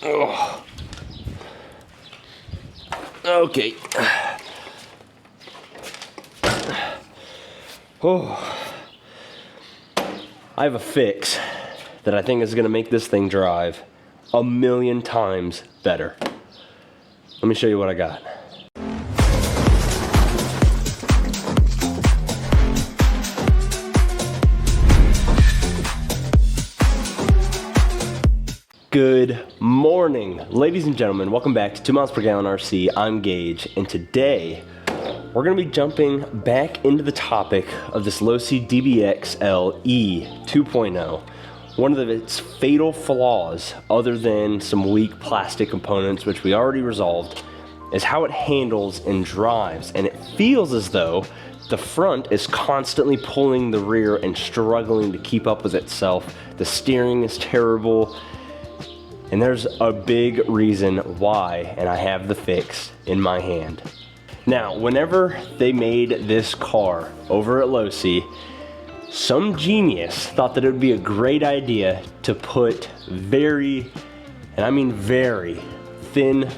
Oh. Okay. Oh. I have a fix that I think is going to make this thing drive 1,000,000 times better. Let me show you what I got. Good morning, ladies and gentlemen. Welcome back to 2 miles per gallon RC. I'm Gage, and today we're going to be jumping back into the topic of this Losi DBXL E 2.0. One of its fatal flaws, other than some weak plastic components, which we already resolved, is how it handles and drives. And it feels as though the front is constantly pulling the rear and struggling to keep up with itself. The steering is terrible. And there's a big reason why, and I have the fix in my hand. Now, whenever they made this car over at Losi, some genius thought that it would be a great idea to put very, and I mean very, thin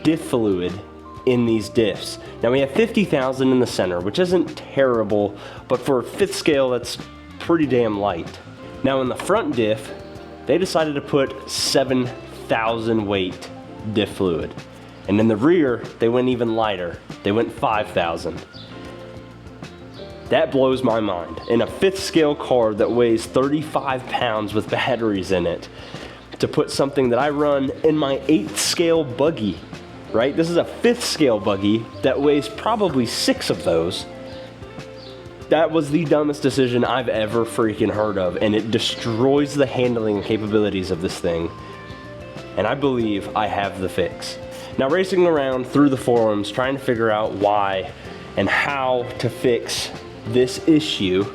diff fluid in these diffs. Now we have 50,000 in the center, which isn't terrible, but for a 5th scale, that's pretty damn light. Now in the front diff, they decided to put 7,000 weight diff fluid. And in the rear, they went even lighter. They went 5,000. That blows my mind. In a 5th scale car that weighs 35 pounds with batteries in it, to put something that I run in my 8th scale buggy, right? This is a 5th scale buggy that weighs probably 6 of those. That was the dumbest decision I've ever freaking heard of, and it destroys the handling capabilities of this thing. And I believe I have the fix. Now, racing around through the forums, trying to figure out why and how to fix this issue,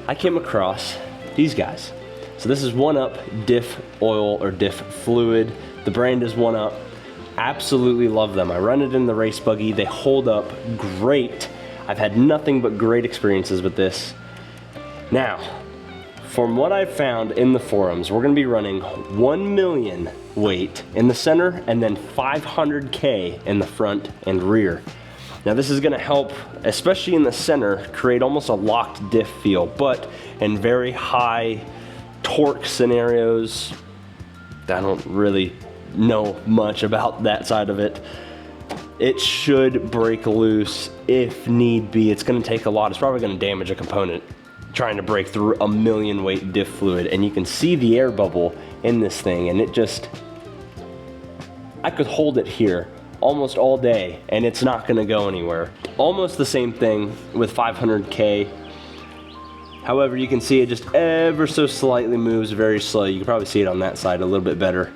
I came across these guys. So this is 1UP Diff Oil or Diff Fluid. The brand is 1UP. Absolutely love them. I run it in the race buggy. They hold up great. I've had nothing but great experiences with this. Now, from what I've found in the forums, we're gonna be running 1,000,000 weight in the center and then 500K in the front and rear. Now this is gonna help, especially in the center, create almost a locked diff feel, but in very high torque scenarios, I don't really know much about that side of it. It should break loose if need be. It's gonna take a lot. It's probably gonna damage a component trying to break through 1,000,000 weight diff fluid. And you can see the air bubble in this thing, and it just, I could hold it here almost all day and it's not gonna go anywhere. Almost the same thing with 500K. However, you can see it just ever so slightly moves very slow. You can probably see it on that side a little bit better.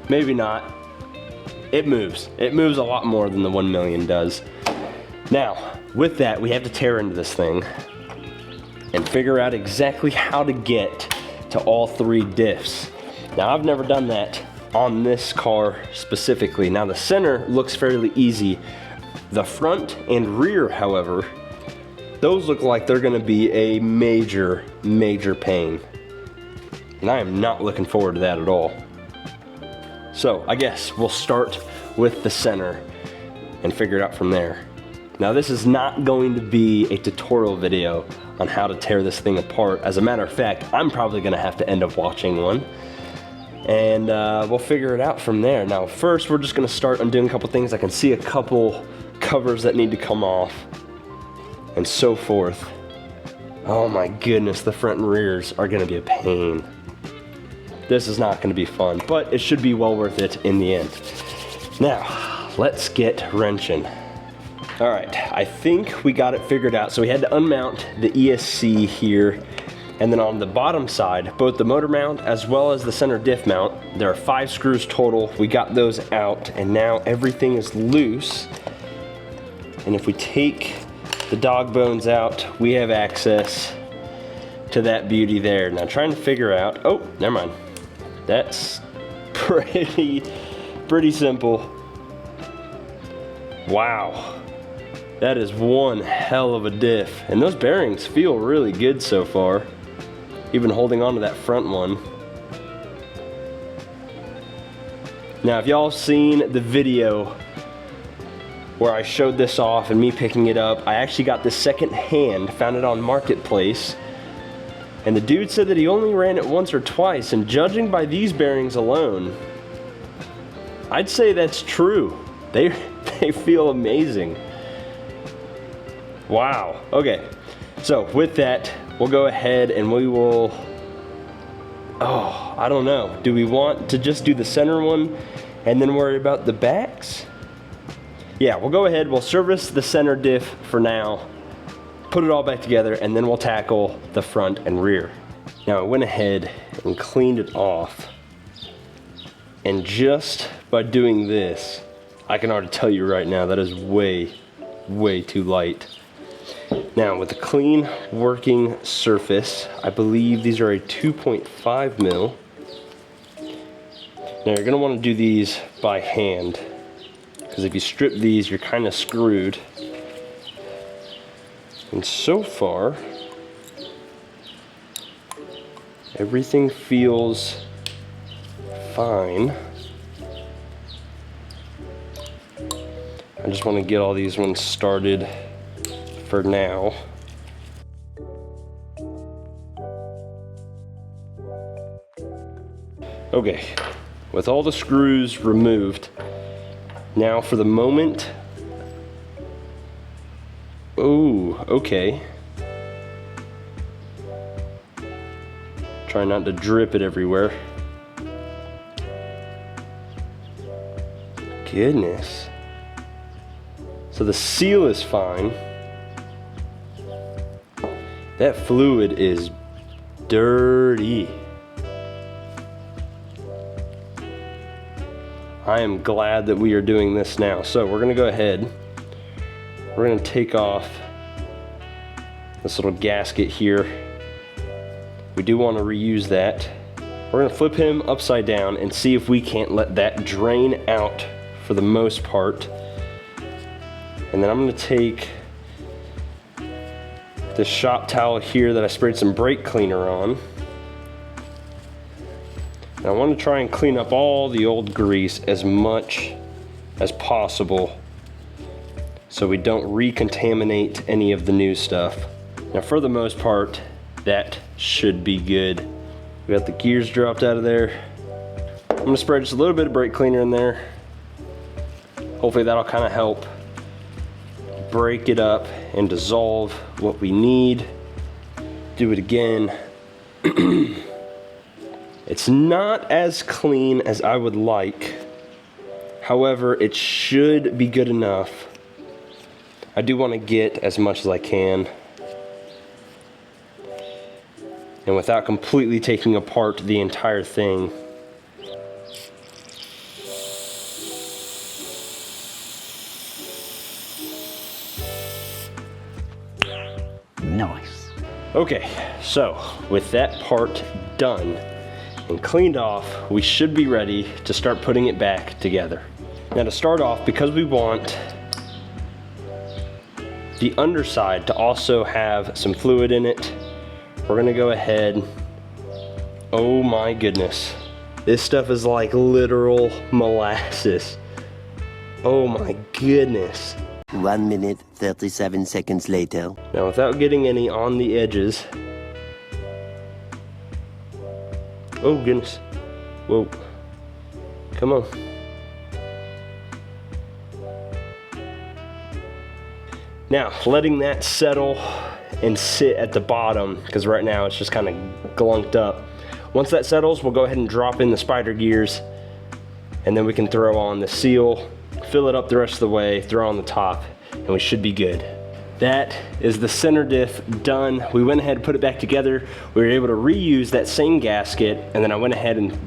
Maybe not. It moves. It moves a lot more than the 1,000,000 does. Now, with that, we have to tear into this thing and figure out exactly how to get to all 3 diffs. Now, I've never done that on this car specifically. Now, the center looks fairly easy. The front and rear, however, those look like they're gonna be a major, major pain. And I am not looking forward to that at all. So I guess we'll start with the center and figure it out from there. Now this is not going to be a tutorial video on how to tear this thing apart. As a matter of fact, I'm probably gonna have to end up watching one. And we'll figure it out from there. Now first, we're just gonna start undoing a couple things. I can see a couple covers that need to come off and so forth. Oh my goodness, the front and rears are gonna be a pain. This is not gonna be fun, but it should be well worth it in the end. Now, let's get wrenching. All right, I think we got it figured out. So we had to unmount the ESC here, and then on the bottom side, both the motor mount as well as the center diff mount, there are 5 screws total. We got those out, and now everything is loose. And if we take the dog bones out, we have access to that beauty there. Now trying to figure out, oh, never mind. That's pretty simple. Wow. That is one hell of a diff. And those bearings feel really good so far. even holding on to that front one. Now, if y'all seen the video where I showed this off and me picking it up, I actually got this second hand, found it on Marketplace, and the dude said that he only ran it once or twice, and judging by these bearings alone, I'd say that's true. They feel amazing. Wow. Okay, so with that, we'll go ahead and we will, I don't know. Do we want to just do the center one and then worry about the backs? Yeah, we'll go ahead, we'll service the center diff for now, put it all back together, and then we'll tackle the front and rear. Now I went ahead and cleaned it off, and just by doing this, I can already tell you right now that is way, way too light. Now with a clean working surface, I believe these are a 2.5 mil. Now you're gonna wanna do these by hand, because if you strip these, you're kind of screwed. And so far, everything feels fine. I just want to get all these ones started for now. Okay, with all the screws removed, now for the moment, oh, okay. Try not to drip it everywhere. Goodness. So the seal is fine. That fluid is dirty. I am glad that we are doing this now. So we're gonna go ahead, we're gonna take off this little gasket here. We do want to reuse that. We're gonna flip him upside down and see if we can't let that drain out for the most part. And then I'm gonna take this shop towel here that I sprayed some brake cleaner on. And I want to try and clean up all the old grease as much as possible so we don't recontaminate any of the new stuff. Now for the most part, that should be good. We got the gears dropped out of there. I'm gonna spray just a little bit of brake cleaner in there. Hopefully that'll kind of help break it up and dissolve what we need. Do it again. It's not as clean as I would like. However, it should be good enough. I do want to get as much as I can. And without completely taking apart the entire thing. Nice. Okay, so with that part done and cleaned off, we should be ready to start putting it back together. Now to start off, because we want the underside to also have some fluid in it, we're gonna go ahead, oh my goodness. This stuff is like literal molasses. Oh my goodness. 1 minute, 37 seconds later. Now without getting any on the edges. Oh goodness. Whoa. Come on. Now, letting that settle and sit at the bottom, because right now it's just kind of glunked up. Once that settles, we'll go ahead and drop in the spider gears, and then we can throw on the seal, fill it up the rest of the way, throw on the top, and we should be good. That is the center diff done. We went ahead and put it back together. We were able to reuse that same gasket, and then I went ahead and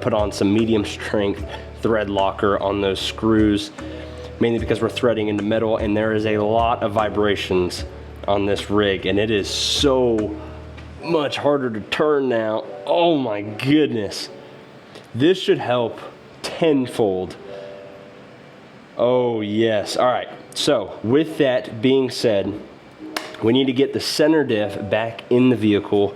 put on some medium strength thread locker on those screws, mainly because we're threading into metal, and there is a lot of vibrations on this rig, and it is so much harder to turn now. Oh my goodness. This should help tenfold. Oh yes. All right, so with that being said, we need to get the center diff back in the vehicle.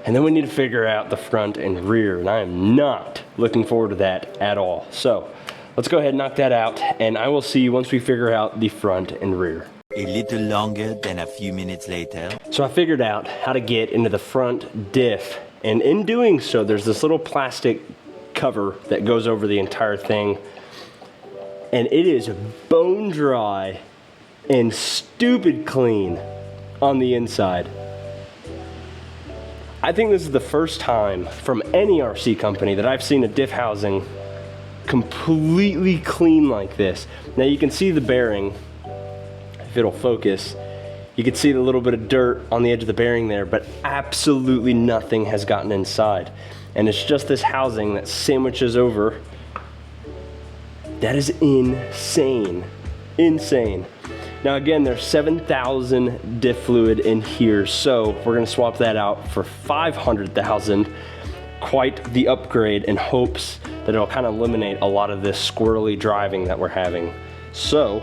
And then we need to figure out the front and rear, and I am not looking forward to that at all. So let's go ahead and knock that out, and I will see you once we figure out the front and rear. A little longer than a few minutes later. So I figured out how to get into the front diff, and in doing so, there's this little plastic cover that goes over the entire thing, and it is bone dry and stupid clean on the inside. I think this is the first time from any RC company that I've seen a diff housing completely clean like this. Now you can see the bearing, if it'll focus. You can see the little bit of dirt on the edge of the bearing there, but absolutely nothing has gotten inside. And it's just this housing that sandwiches over. That is insane, insane. Now again, there's 7,000 diff fluid in here, so we're gonna swap that out for 500,000. Quite the upgrade, in hopes that it'll kind of eliminate a lot of this squirrely driving that we're having. So,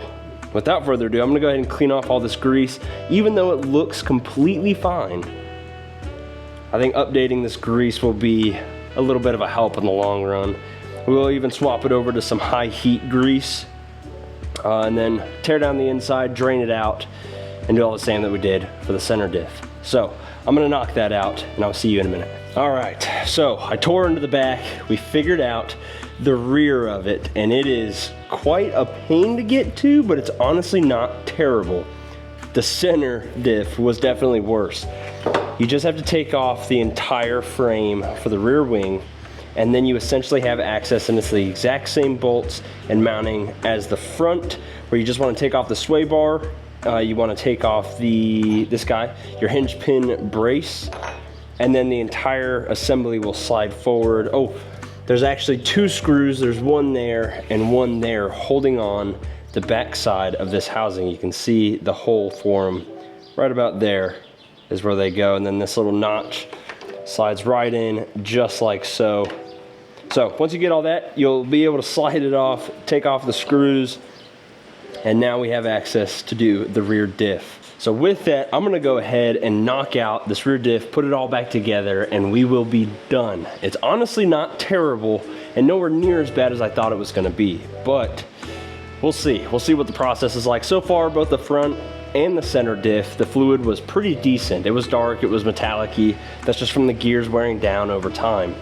without further ado, I'm gonna go ahead and clean off all this grease. Even though it looks completely fine, I think updating this grease will be a little bit of a help in the long run. We'll even swap it over to some high heat grease, and then tear down the inside, drain it out, and do all the same that we did for the center diff. So I'm gonna knock that out, and I'll see you in a minute. All right, so I tore into the back. We figured out the rear of it, and it is quite a pain to get to, but it's honestly not terrible. The center diff was definitely worse. You just have to take off the entire frame for the rear wing, and then you essentially have access, and it's the exact same bolts and mounting as the front, where you just want to take off the sway bar, you want to take off this guy, your hinge pin brace, and then the entire assembly will slide forward. Oh, there's actually 2 screws. There's one there and one there holding on the back side of this housing. You can see the hole for them right about there is where they go, and then this little notch slides right in just like so. So once you get all that, you'll be able to slide it off, take off the screws, and now we have access to do the rear diff. So with that, I'm gonna go ahead and knock out this rear diff, put it all back together, and we will be done. It's honestly not terrible and nowhere near as bad as I thought it was gonna be, but we'll see. We'll see what the process is like. So far, both the front and the center diff, the fluid was pretty decent. It was dark, it was metallic-y. That's just from the gears wearing down over time.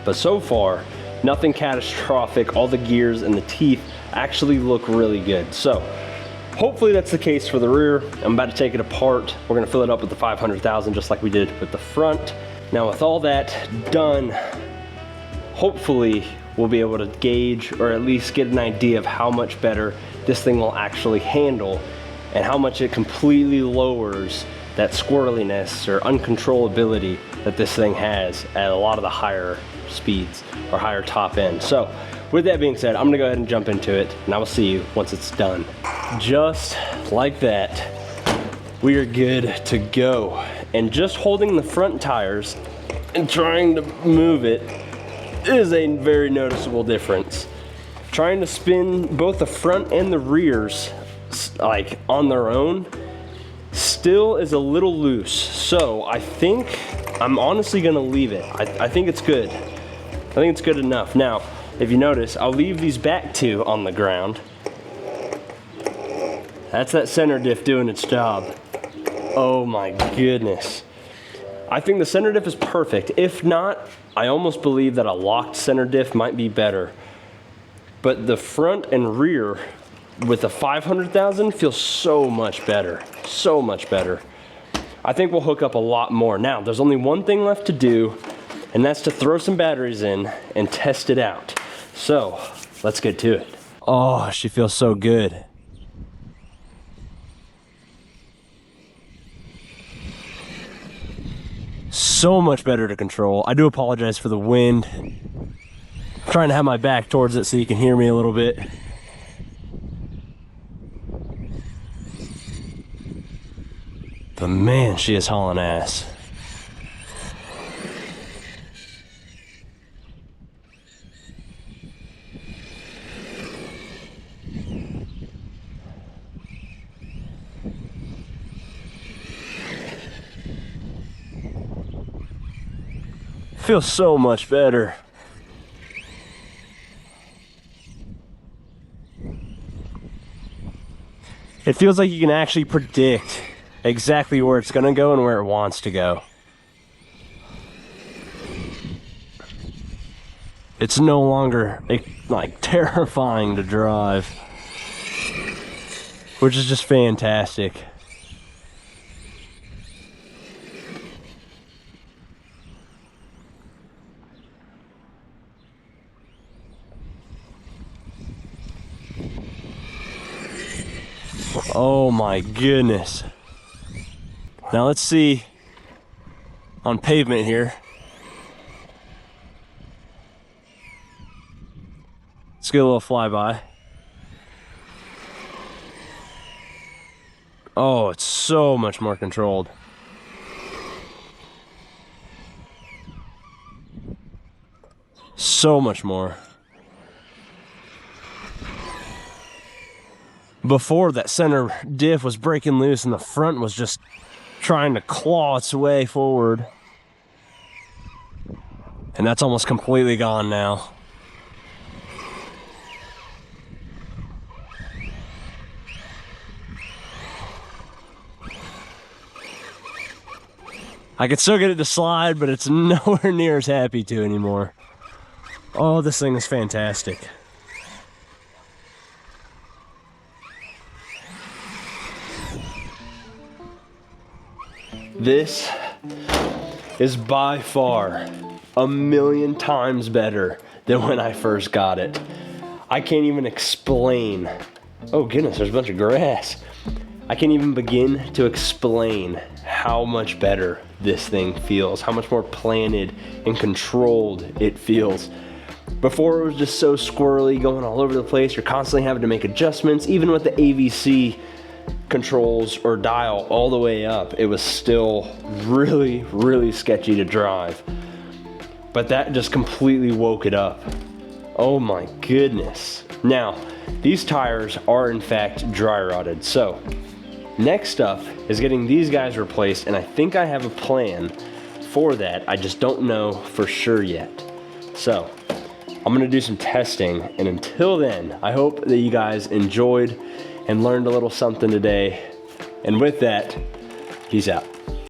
But so far, nothing catastrophic. All the gears and the teeth actually look really good. So hopefully that's the case for the rear. I'm about to take it apart. We're gonna fill it up with the 500,000 just like we did with the front. Now with all that done, hopefully we'll be able to gauge or at least get an idea of how much better this thing will actually handle and how much it completely lowers that squirreliness or uncontrollability that this thing has at a lot of the higher speeds or higher top end. So with that being said, I'm gonna go ahead and jump into it, and I will see you once it's done. Just like that, we are good to go. And just holding the front tires and trying to move it is a very noticeable difference. Trying to spin both the front and the rears like on their own still is a little loose. So I think I'm honestly gonna leave it. I think it's good. I think it's good enough. Now, if you notice, I'll leave these back 2 on the ground. That's that center diff doing its job. Oh my goodness. I think the center diff is perfect. If not, I almost believe that a locked center diff might be better. But the front and rear with the 500,000 feels so much better. So much better. I think we'll hook up a lot more. Now, there's only one thing left to do, and that's to throw some batteries in and test it out. So, let's get to it. Oh, she feels so good. So much better to control. I do apologize for the wind. I'm trying to have my back towards it so you can hear me a little bit. But man, she is hauling ass. feels so much better. It feels like you can actually predict exactly where it's gonna go and where it wants to go. It's no longer like terrifying to drive, which is just fantastic. Oh my goodness. Now let's see on pavement here. Let's get a little flyby. Oh, it's so much more controlled. So much more. Before, that center diff was breaking loose and the front was just trying to claw its way forward. And that's almost completely gone now. I can still get it to slide, but it's nowhere near as happy to anymore. Oh, this thing is fantastic. This is by far 1,000,000 times better than when I first got it. I can't even explain. Oh goodness, there's a bunch of grass. I can't even begin to explain how much better this thing feels, how much more planted and controlled it feels. Before, it was just so squirrely, going all over the place. You're constantly having to make adjustments. Even with the AVC controls or dial all the way up, it was still really, really sketchy to drive. But that just completely woke it up. Oh my goodness. Now, these tires are in fact dry rotted. So next stuff is getting these guys replaced, and I think I have a plan for that. I just don't know for sure yet. So I'm gonna do some testing, and until then, I hope that you guys enjoyed and learned a little something today. And with that, peace out.